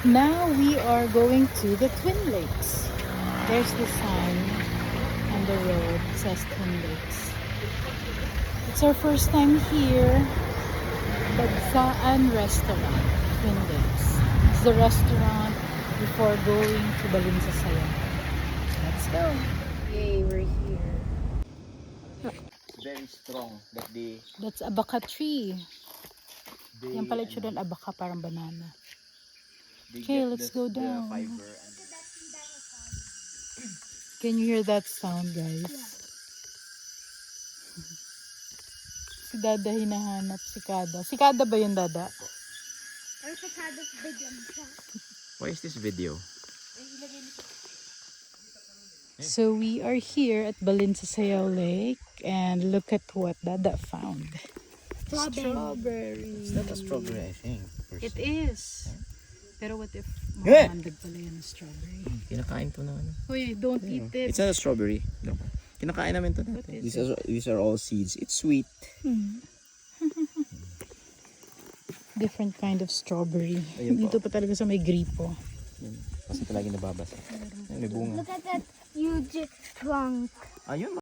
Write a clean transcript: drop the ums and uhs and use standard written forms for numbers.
Now we are going to the Twin Lakes. There's the sign on the road. It says Twin Lakes. It's our first time here. Bagsaan Restaurant, Twin Lakes. It's the restaurant before going to Balinsasayao. Let's go. Yay, we're here. Very strong that That's abaca tree. they Yan pala itsura ng abaca, parang banana. they Okay, get let's go down. the fiber and Can you hear that sound, guys? Si Dada hinahanap si Kada. Si Kada ba yun, Dada? Why is this video? So we are here at Balinsasayao Lake and look at what Dada found. Strawberry. It's not a strawberry, I think. It is. Pero what if Eh! mamandag pala yan ng strawberry? Kinakain to na ano. Uy, don't eat it. It's not a strawberry. No. Kinakain namin to What dati. is These are all seeds. It's sweet. Different kind of strawberry. Ayun po. Dito pa talaga sa may gripo. Yun. Kasi ito lagi nababasa. Ayun, may bunga. Look at that huge trunk. Ayun.